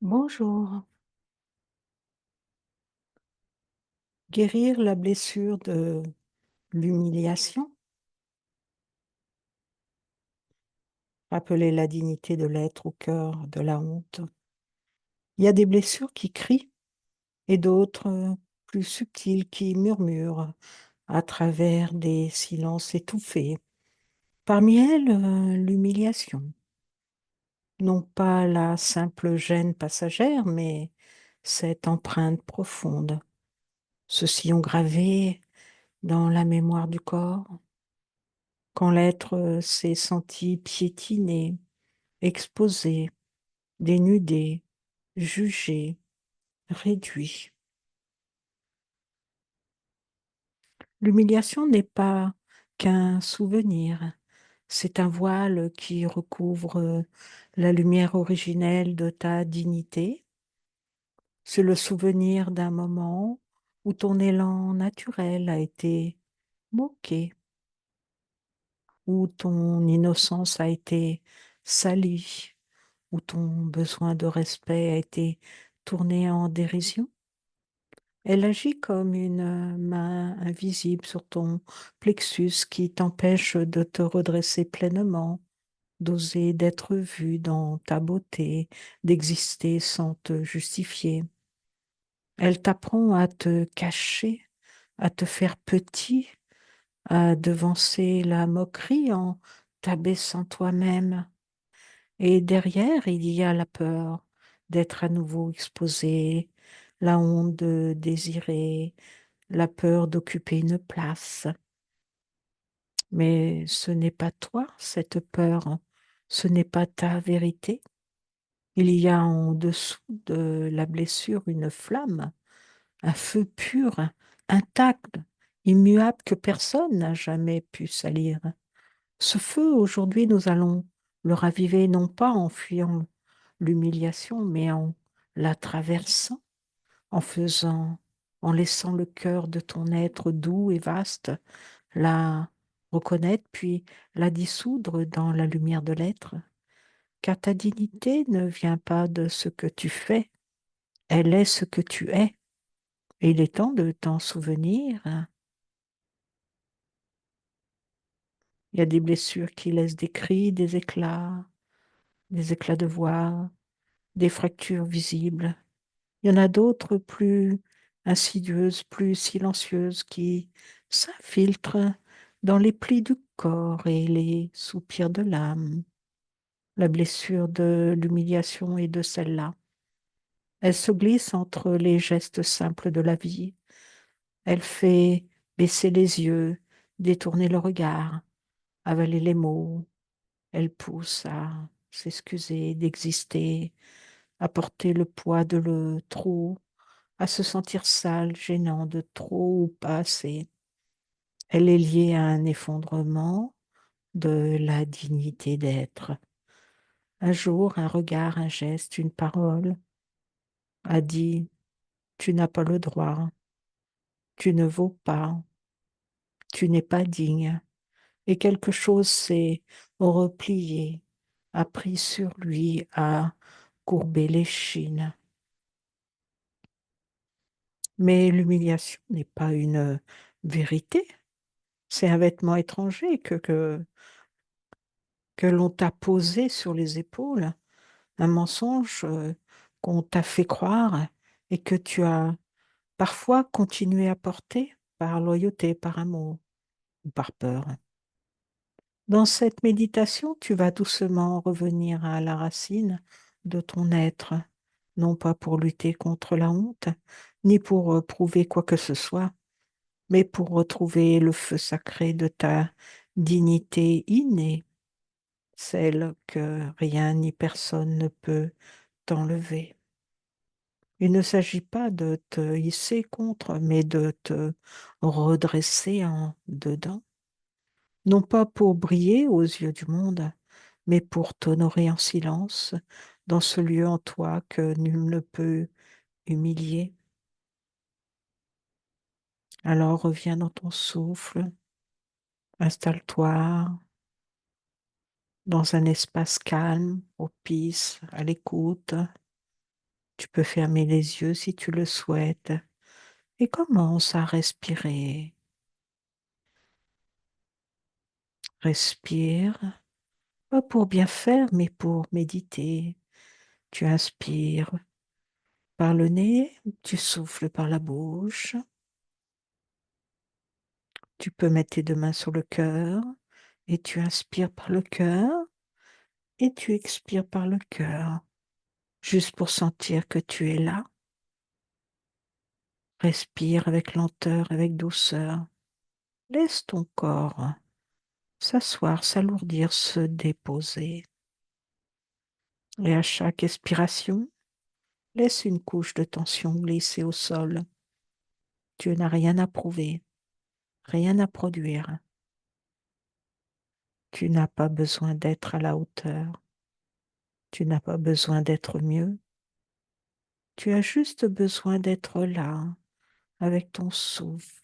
Bonjour. Guérir la blessure de l'humiliation, rappeler la dignité de l'être au cœur de la honte. Il y a des blessures qui crient et d'autres plus subtiles qui murmurent à travers des silences étouffés. Parmi elles, l'humiliation. Non pas la simple gêne passagère, mais cette empreinte profonde, ce sillon gravé dans la mémoire du corps, quand l'être s'est senti piétiné, exposé, dénudé, jugé, réduit. L'humiliation n'est pas qu'un souvenir, c'est un voile qui recouvre la lumière originelle de ta dignité. C'est le souvenir d'un moment où ton élan naturel a été moqué, où ton innocence a été salie, où ton besoin de respect a été tourné en dérision. Elle agit comme une main invisible sur ton plexus qui t'empêche de te redresser pleinement, d'oser d'être vu dans ta beauté, d'exister sans te justifier. Elle t'apprend à te cacher, à te faire petit, à devancer la moquerie en t'abaissant toi-même. Et derrière, il y a la peur d'être à nouveau exposé, la honte de désirer, la peur d'occuper une place. Mais ce n'est pas toi, cette peur, ce n'est pas ta vérité. Il y a en dessous de la blessure une flamme, un feu pur, intact, immuable que personne n'a jamais pu salir. Ce feu, aujourd'hui, nous allons le raviver non pas en fuyant l'humiliation, mais en la traversant, en faisant, en laissant le cœur de ton être doux et vaste la reconnaître, puis la dissoudre dans la lumière de l'être. Car ta dignité ne vient pas de ce que tu fais, elle est ce que tu es. Et il est temps de t'en souvenir. Il y a des blessures qui laissent des cris, des éclats de voix, des fractures visibles. Il y en a d'autres plus insidieuses, plus silencieuses, qui s'infiltrent dans les plis du corps et les soupirs de l'âme. La blessure de l'humiliation et de celle-là. Elle se glisse entre les gestes simples de la vie. Elle fait baisser les yeux, détourner le regard, avaler les mots. Elle pousse à s'excuser d'exister, à porter le poids de le trop, à se sentir sale, gênant de trop ou pas assez. Elle est liée à un effondrement de la dignité d'être. Un jour, un regard, un geste, une parole a dit, tu n'as pas le droit, tu ne vaux pas, tu n'es pas digne. Et quelque chose s'est replié, a pris sur lui, a courbé l'échine. Mais l'humiliation n'est pas une vérité, c'est un vêtement étranger que l'on t'a posé sur les épaules, un mensonge qu'on t'a fait croire et que tu as parfois continué à porter par loyauté, par amour ou par peur. Dans cette méditation, tu vas doucement revenir à la racine de ton être, non pas pour lutter contre la honte, ni pour prouver quoi que ce soit, mais pour retrouver le feu sacré de ta dignité innée, celle que rien ni personne ne peut t'enlever. Il ne s'agit pas de te hisser contre, mais de te redresser en dedans, non pas pour briller aux yeux du monde, mais pour t'honorer en silence dans ce lieu en toi que nul ne peut humilier. Alors reviens dans ton souffle, installe-toi dans un espace calme, propice à l'écoute, Tu peux fermer les yeux si tu le souhaites et commence à respirer. Respire, pas pour bien faire, mais pour méditer. Tu inspires par le nez, tu souffles par la bouche. Tu peux mettre tes deux mains sur le cœur et tu inspires par le cœur et tu expires par le cœur, juste pour sentir que tu es là. Respire avec lenteur, avec douceur. Laisse ton corps s'asseoir, s'alourdir, se déposer. Et à chaque expiration, laisse une couche de tension glisser au sol. Tu n'as rien à prouver, rien à produire. Tu n'as pas besoin d'être à la hauteur. Tu n'as pas besoin d'être mieux. Tu as juste besoin d'être là, avec ton souffle,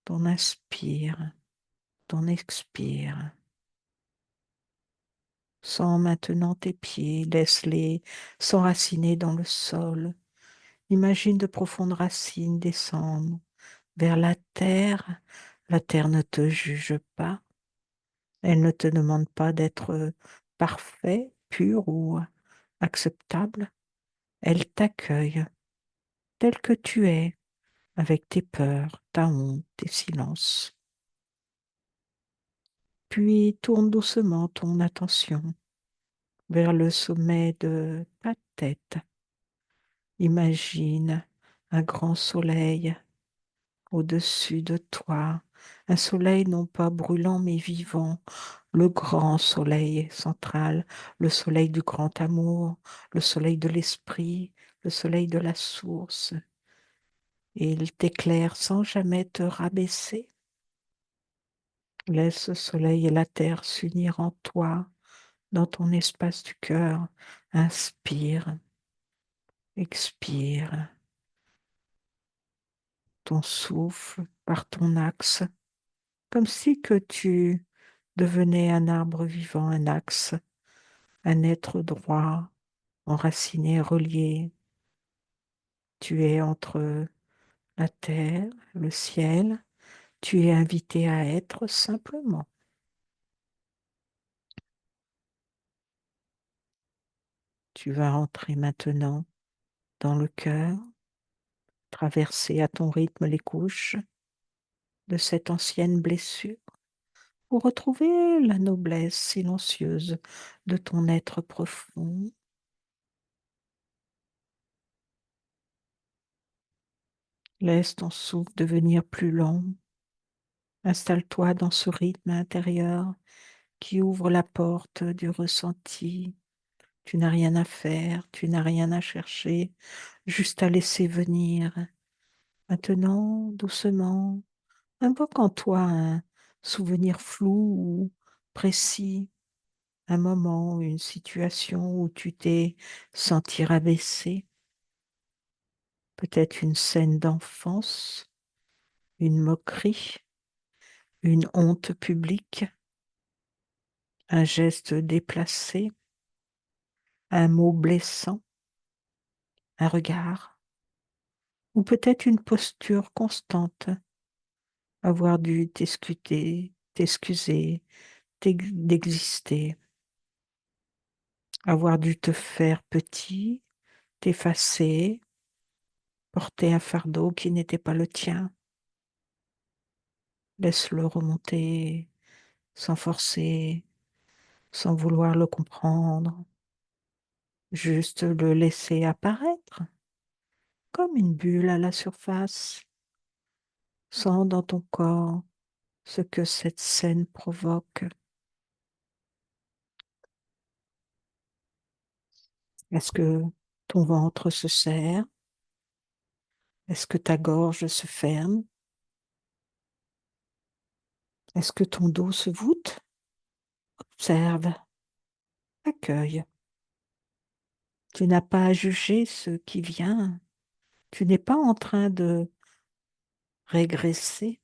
ton inspire, ton expire. Sens maintenant tes pieds, laisse-les s'enraciner dans le sol. Imagine de profondes racines descendre vers la terre. La terre ne te juge pas. Elle ne te demande pas d'être parfait, pur ou acceptable. Elle t'accueille tel que tu es, avec tes peurs, ta honte, tes silences. Puis tourne doucement ton attention vers le sommet de ta tête. Imagine un grand soleil au-dessus de toi, un soleil non pas brûlant mais vivant, le grand soleil central, le soleil du grand amour, le soleil de l'esprit, le soleil de la source. Et il t'éclaire sans jamais te rabaisser. Laisse le soleil et la terre s'unir en toi, dans ton espace du cœur. Inspire, expire ton souffle par ton axe, comme si que tu devenais un arbre vivant, un axe, un être droit, enraciné, relié. Tu es entre la terre, le ciel. Tu es invité à être simplement. Tu vas entrer maintenant dans le cœur, traverser à ton rythme les couches de cette ancienne blessure pour retrouver la noblesse silencieuse de ton être profond. Laisse ton souffle devenir plus lent. Installe-toi dans ce rythme intérieur qui ouvre la porte du ressenti. Tu n'as rien à faire, tu n'as rien à chercher, juste à laisser venir. Maintenant, doucement, invoque en toi un souvenir flou ou précis, un moment, une situation où tu t'es senti rabaissé, peut-être une scène d'enfance, une moquerie, une honte publique, un geste déplacé, un mot blessant, un regard, ou peut-être une posture constante, avoir dû t'excuser, d'exister, avoir dû te faire petit, t'effacer, porter un fardeau qui n'était pas le tien. Laisse-le remonter sans forcer, sans vouloir le comprendre, juste le laisser apparaître comme une bulle à la surface. Sens dans ton corps ce que cette scène provoque. Est-ce que ton ventre se serre? Est-ce que ta gorge se ferme? Est-ce que ton dos se voûte? Observe, accueille. Tu n'as pas à juger ce qui vient. Tu n'es pas en train de régresser.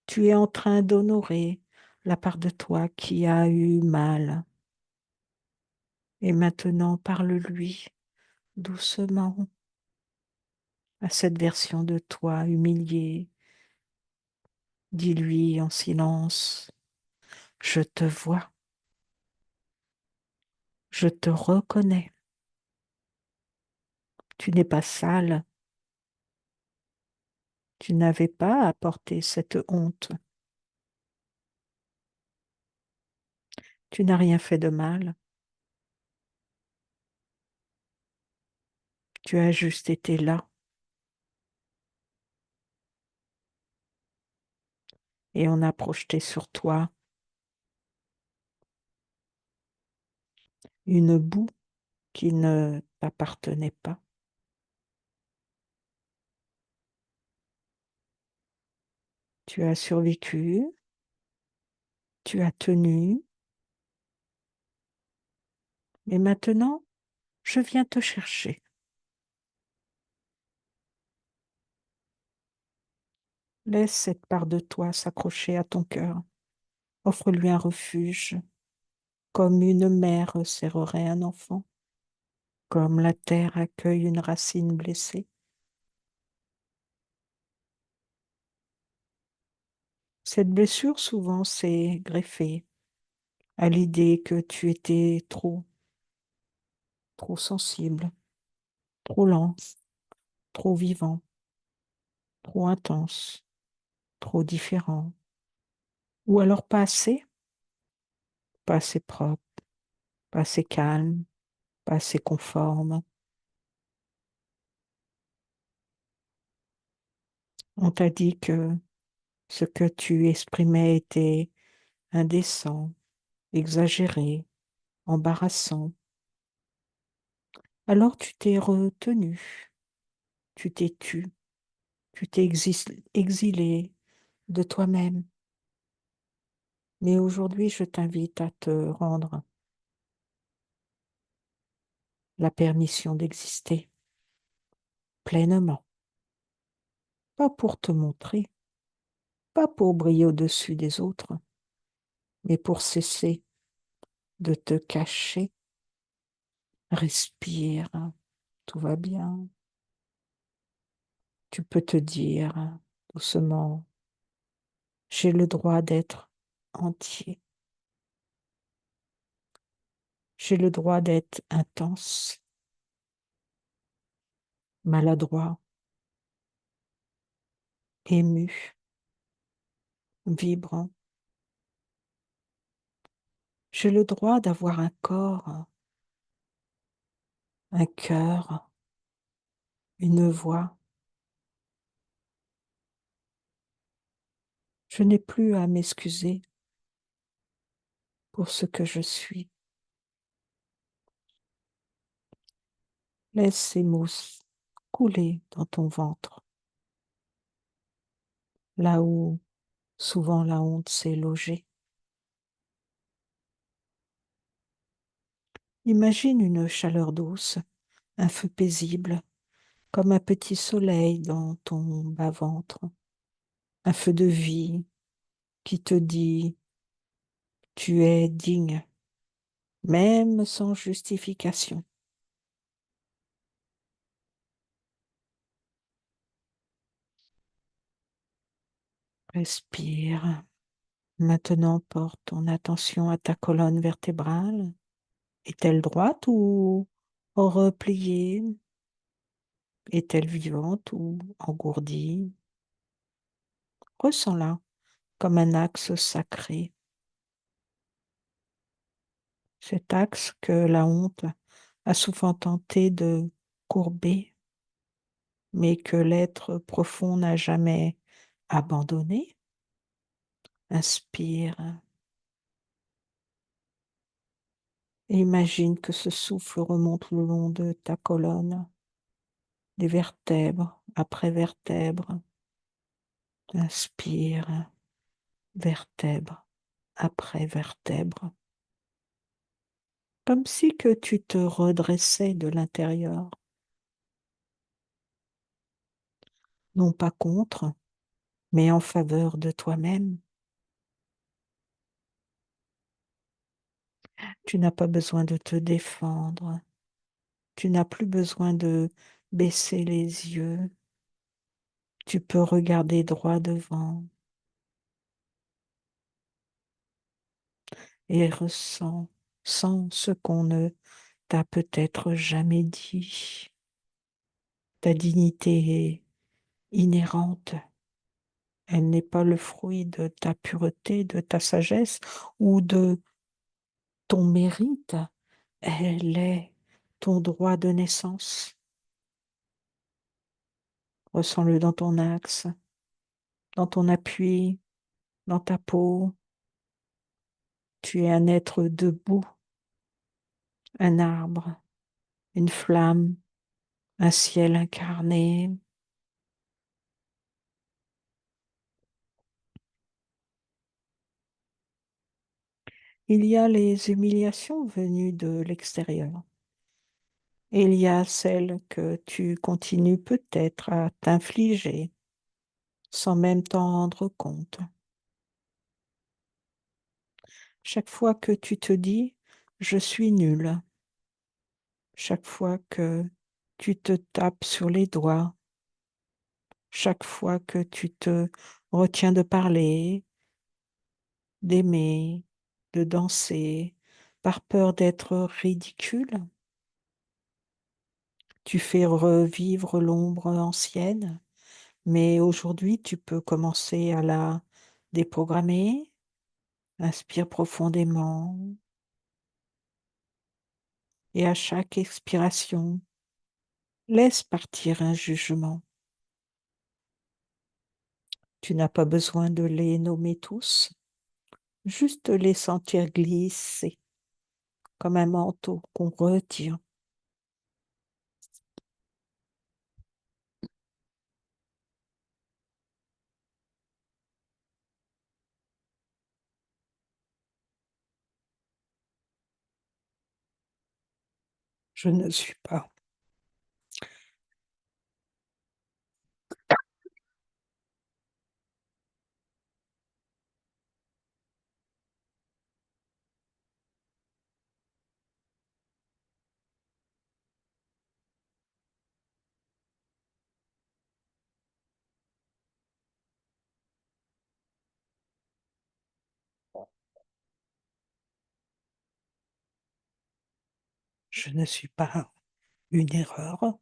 Tu es en train d'honorer la part de toi qui a eu mal. Et maintenant, parle-lui. doucement à cette version de toi humiliée. Dis-lui en silence, je te vois, je te reconnais. Tu n'es pas sale, tu n'avais pas à porter cette honte. Tu n'as rien fait de mal, tu as juste été là et on a projeté sur toi une boue qui ne t'appartenait pas. Tu as survécu, tu as tenu, mais maintenant, je viens te chercher. Laisse cette part de toi s'accrocher à ton cœur. Offre-lui un refuge, comme une mère serrerait un enfant, comme la terre accueille une racine blessée. Cette blessure souvent s'est greffée à l'idée que tu étais trop sensible, trop lent, trop vivant, trop intense, trop différent, ou alors pas assez propre, pas assez calme, pas assez conforme. On t'a dit que ce que tu exprimais était indécent, exagéré, embarrassant. Alors tu t'es retenu, tu t'es tu, tu t'es exilé de toi-même. Mais aujourd'hui, je t'invite à te rendre la permission d'exister pleinement, pas pour te montrer, pas pour briller au-dessus des autres, mais pour cesser de te cacher. Respire, tout va bien. Tu peux te dire doucement, j'ai le droit d'être entier, j'ai le droit d'être intense, maladroit, ému, vibrant. J'ai le droit d'avoir un corps, un cœur, une voix. Je n'ai plus à m'excuser pour ce que je suis. Laisse ces mots couler dans ton ventre, là où souvent la honte s'est logée. Imagine une chaleur douce, un feu paisible, comme un petit soleil dans ton bas-ventre, un feu de vie qui te dit tu es digne, même sans justification. Respire. Maintenant, porte ton attention à ta colonne vertébrale. Est-elle droite ou repliée? Est-elle vivante ou engourdie? Ressens-la comme un axe sacré. Cet axe que la honte a souvent tenté de courber, mais que l'être profond n'a jamais abandonné. Inspire et imagine que ce souffle remonte le long de ta colonne, des vertèbres après vertèbres. Inspire, vertèbre après vertèbre, comme si que tu te redressais de l'intérieur, non pas contre, mais en faveur de toi-même. Tu n'as pas besoin de te défendre, Tu n'as plus besoin de baisser les yeux. Tu peux regarder droit devant et ressens, sens ce qu'on ne t'a peut-être jamais dit. Ta dignité est inhérente. Elle n'est pas le fruit de ta pureté, de ta sagesse ou de ton mérite. Elle est ton droit de naissance. Ressens-le dans ton axe, dans ton appui, dans ta peau. Tu es un être debout, un arbre, une flamme, un ciel incarné. Il y a les humiliations venues de l'extérieur. Et il y a celles que tu continues peut-être à t'infliger sans même t'en rendre compte. Chaque fois que tu te dis, je suis nul, chaque fois que tu te tapes sur les doigts, chaque fois que tu te retiens de parler, d'aimer, de danser, par peur d'être ridicule, tu fais revivre l'ombre ancienne, mais aujourd'hui tu peux commencer à la déprogrammer. Inspire profondément et à chaque expiration, laisse partir un jugement. Tu n'as pas besoin de les nommer tous, juste les sentir glisser comme un manteau qu'on retire. Je ne suis pas, je ne suis pas une erreur,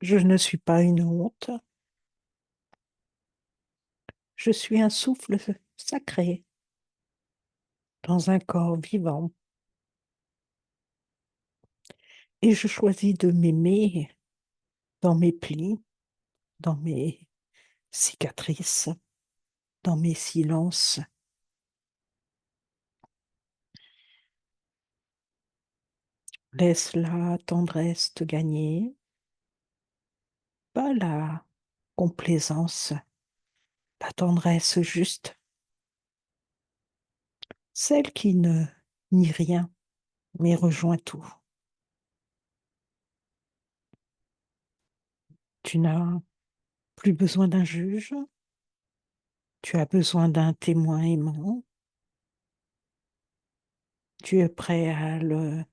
je ne suis pas une honte, je suis un souffle sacré dans un corps vivant et je choisis de m'aimer dans mes plis, dans mes cicatrices, dans mes silences. Laisse la tendresse te gagner, pas la complaisance, la tendresse juste, celle qui ne nie rien, mais rejoint tout. Tu n'as plus besoin d'un juge, tu as besoin d'un témoin aimant, tu es prêt à le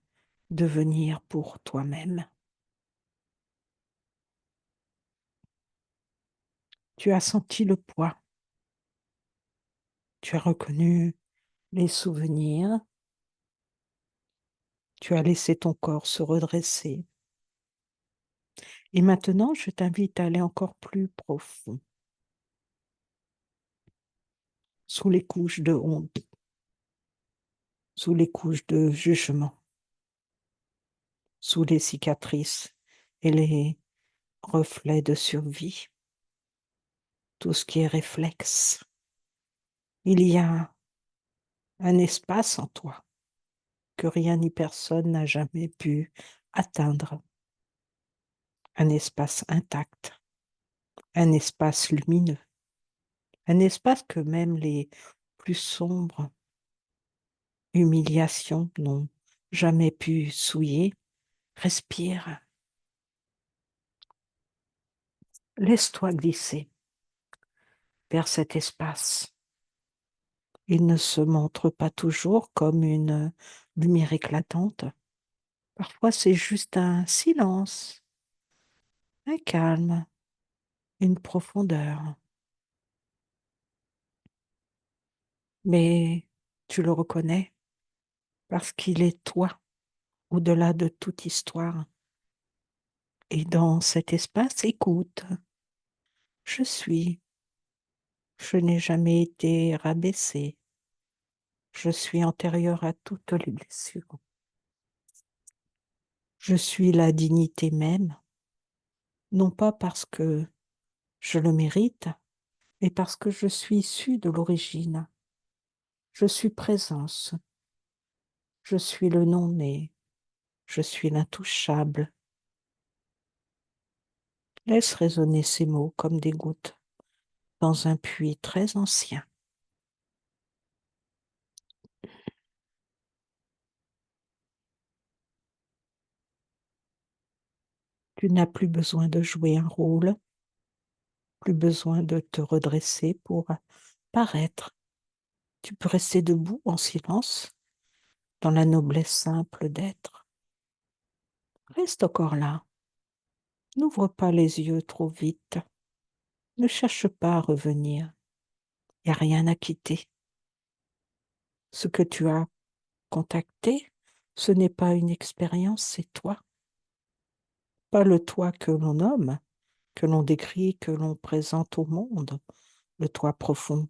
devenir pour toi-même. Tu as senti le poids, tu as reconnu les souvenirs, tu as laissé ton corps se redresser. Et maintenant, je t'invite à aller encore plus profond, sous les couches de honte, sous les couches de jugement, sous les cicatrices et les reflets de survie, tout ce qui est réflexe. Il y a un espace en toi que rien ni personne n'a jamais pu atteindre, un espace intact, un espace lumineux, un espace que même les plus sombres humiliations n'ont jamais pu souiller. Respire, laisse-toi glisser vers cet espace. Il ne se montre pas toujours comme une lumière éclatante. Parfois, c'est juste un silence, un calme, une profondeur. Mais tu le reconnais parce qu'il est toi, au-delà de toute histoire. Et dans cet espace, écoute, je suis, je n'ai jamais été rabaissée, je suis antérieure à toutes les blessures. Je suis la dignité même, non pas parce que je le mérite, mais parce que je suis issue de l'origine. Je suis présence, je suis le non-né, je suis l'intouchable. Laisse résonner ces mots comme des gouttes dans un puits très ancien. Tu n'as plus besoin de jouer un rôle, plus besoin de te redresser pour paraître. Tu peux rester debout en silence, dans la noblesse simple d'être. Reste encore là. N'ouvre pas les yeux trop vite. Ne cherche pas à revenir. Il n'y a rien à quitter. Ce que tu as contacté, ce n'est pas une expérience, c'est toi. Pas le toi que l'on nomme, que l'on décrit, que l'on présente au monde. Le toi profond,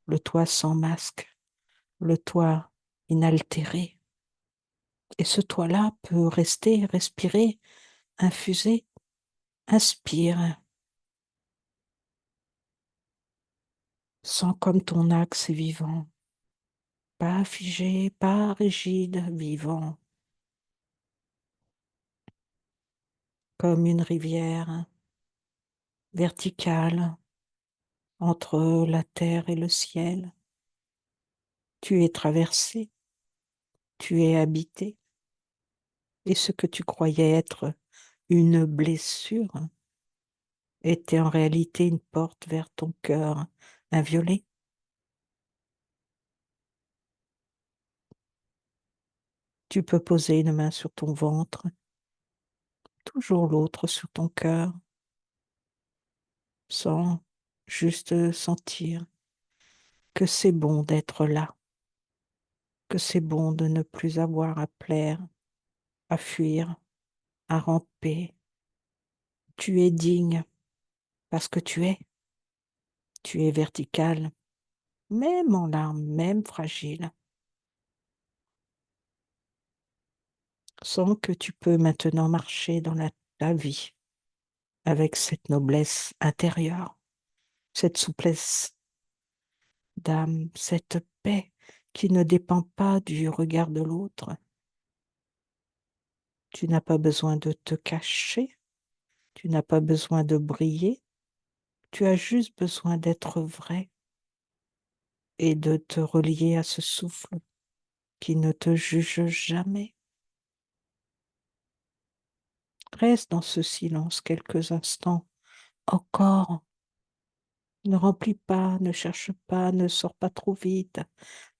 le toi sans masque, le toi inaltéré. Et ce toi-là peut rester, respirer, infuser. Inspire, sens comme ton axe est vivant, pas figé, pas rigide, vivant, comme une rivière verticale entre la terre et le ciel. Tu es traversé, tu es habité, et ce que tu croyais être une blessure était en réalité une porte vers ton cœur inviolé. Tu peux poser une main sur ton ventre, toujours l'autre sur ton cœur, sans juste sentir que c'est bon d'être là, que c'est bon de ne plus avoir à plaire, à fuir, à ramper. Tu es digne parce que tu es vertical, même en larmes, même fragile. Sens que tu peux maintenant marcher dans la vie avec cette noblesse intérieure, cette souplesse d'âme, cette paix qui ne dépend pas du regard de l'autre. Tu n'as pas besoin de te cacher, tu n'as pas besoin de briller, tu as juste besoin d'être vrai et de te relier à ce souffle qui ne te juge jamais. Reste dans ce silence quelques instants encore. Ne remplis pas, ne cherche pas, ne sors pas trop vite.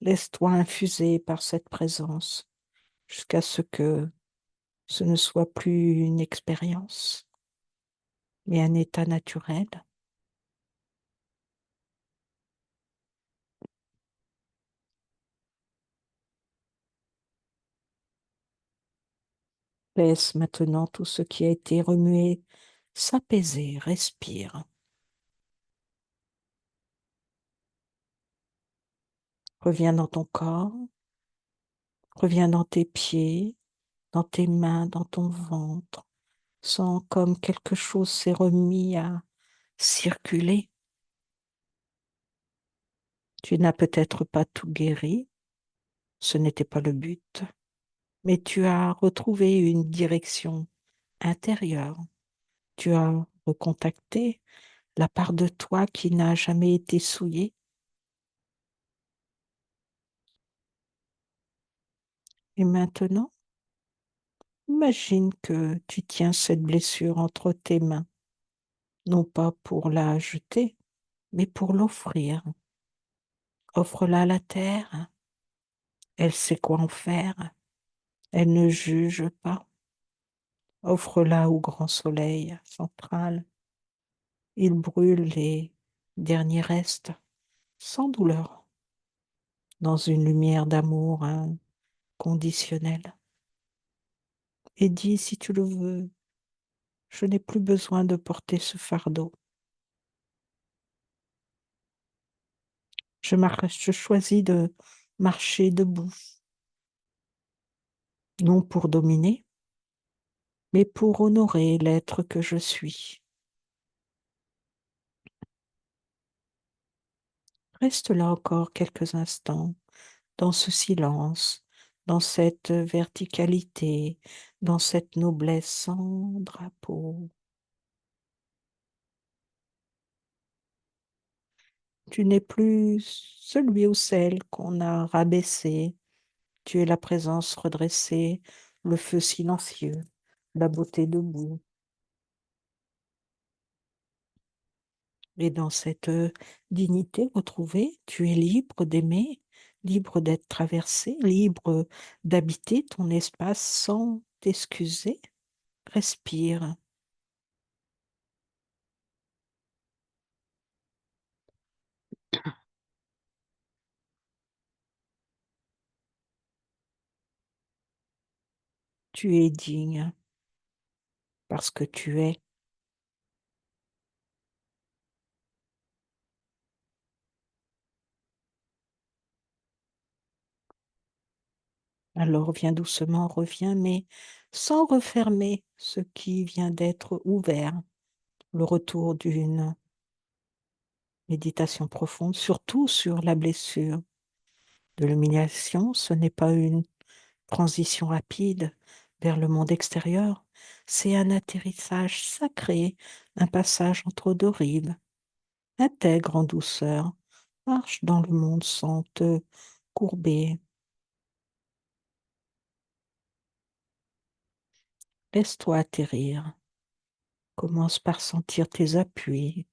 Laisse-toi infuser par cette présence jusqu'à ce que ce ne soit plus une expérience, mais un état naturel. Laisse maintenant tout ce qui a été remué s'apaiser, respire. Reviens dans ton corps, reviens dans tes pieds, dans tes mains, dans ton ventre. Sens comme quelque chose s'est remis à circuler. Tu n'as peut-être pas tout guéri, ce n'était pas le but, mais tu as retrouvé une direction intérieure. Tu as recontacté la part de toi qui n'a jamais été souillée. Et maintenant, imagine que tu tiens cette blessure entre tes mains, non pas pour la jeter, mais pour l'offrir. Offre-la à la terre, elle sait quoi en faire. Elle ne juge pas. Offre-la au grand soleil central. Il brûle les derniers restes sans douleur dans une lumière d'amour inconditionnel. Et dis, si tu le veux, je n'ai plus besoin de porter ce fardeau. Je choisis de marcher debout, non pour dominer, mais pour honorer l'être que je suis. Reste là encore quelques instants, dans ce silence, dans cette verticalité, dans cette noblesse sans drapeau. Tu n'es plus celui ou celle qu'on a rabaissé. Tu es la présence redressée, le feu silencieux, la beauté debout. Et dans cette dignité retrouvée, tu es libre d'aimer, libre d'être traversé, libre d'habiter ton espace sans t'excuser. Respire. Tu es digne parce que tu es. Alors viens doucement, reviens, mais sans refermer ce qui vient d'être ouvert. Le retour d'une méditation profonde, surtout sur la blessure de l'humiliation. Ce n'est pas une transition rapide vers le monde extérieur, c'est un atterrissage sacré, un passage entre deux rives. Intègre en douceur, marche dans le monde sans te courber. Laisse-toi atterrir. Commence par sentir tes appuis,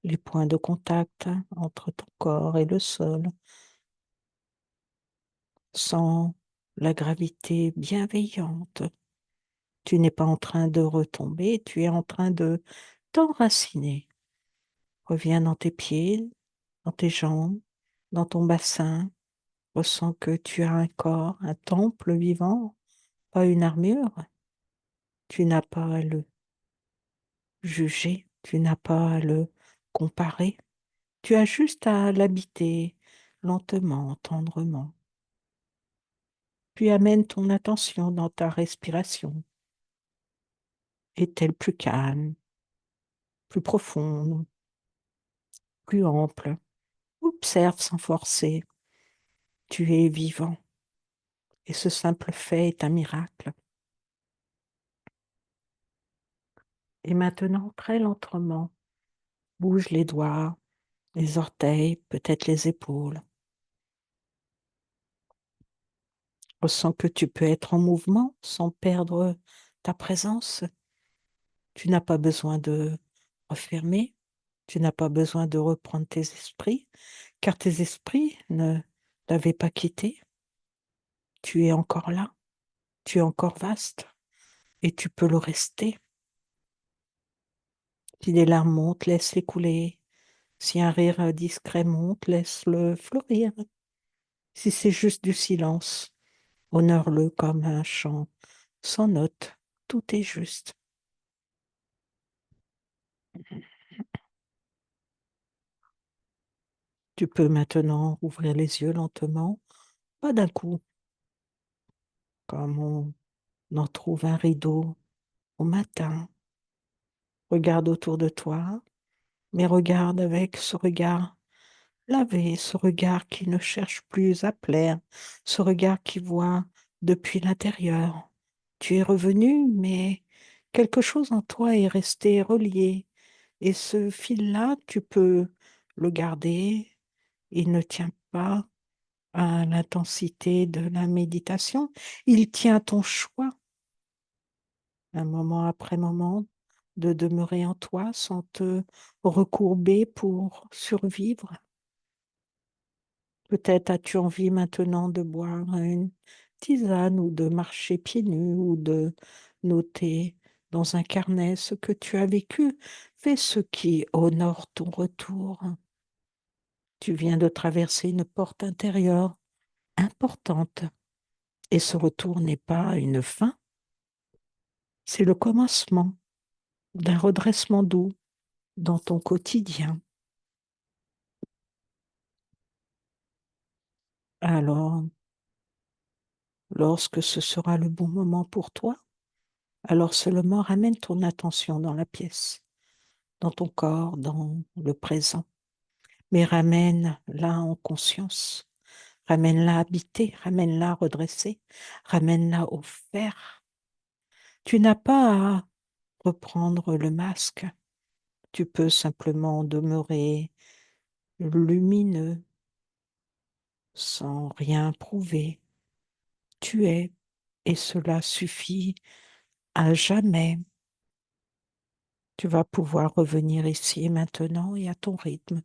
les points de contact entre ton corps et le sol. Sens la gravité bienveillante. Tu n'es pas en train de retomber, tu es en train de t'enraciner. Reviens dans tes pieds, dans tes jambes, dans ton bassin. Ressens que tu as un corps, un temple vivant, pas une armure. Tu n'as pas à le juger, tu n'as pas à le comparer. Tu as juste à l'habiter lentement, tendrement. Puis amène ton attention dans ta respiration. Est-elle plus calme, plus profonde, plus ample? Observe sans forcer. Tu es vivant. Et ce simple fait est un miracle. Et maintenant, très lentement, bouge les doigts, les orteils, peut-être les épaules. Ressens que tu peux être en mouvement sans perdre ta présence. Tu n'as pas besoin de refermer, tu n'as pas besoin de reprendre tes esprits, car tes esprits ne t'avaient pas quitté. Tu es encore là, tu es encore vaste, et tu peux le rester. Si les larmes montent, laisse-les couler. Si un rire discret monte, laisse-le fleurir. Si c'est juste du silence, honore-le comme un chant sans note. Tout est juste. Tu peux maintenant ouvrir les yeux lentement, pas d'un coup, comme on en trouve un rideau au matin. Regarde autour de toi, mais regarde avec ce regard lavé, ce regard qui ne cherche plus à plaire, ce regard qui voit depuis l'intérieur. Tu es revenu, mais quelque chose en toi est resté relié. Et ce fil-là, tu peux le garder. Il ne tient pas à l'intensité de la méditation. Il tient à ton choix, un moment après moment, de demeurer en toi sans te recourber pour survivre. Peut-être as-tu envie maintenant de boire une tisane ou de marcher pieds nus ou de noter dans un carnet ce que tu as vécu. Fais ce qui honore ton retour. Tu viens de traverser une porte intérieure importante et ce retour n'est pas une fin, c'est le commencement d'un redressement doux dans ton quotidien. Alors, lorsque ce sera le bon moment pour toi, alors seulement ramène ton attention dans la pièce, dans ton corps, dans le présent, mais ramène-la en conscience, ramène-la habitée, ramène-la redressée, ramène-la au faire. Tu n'as pas à reprendre le masque, tu peux simplement demeurer lumineux, sans rien prouver. Tu es, et cela suffit à jamais. Tu vas pouvoir revenir ici et maintenant et à ton rythme.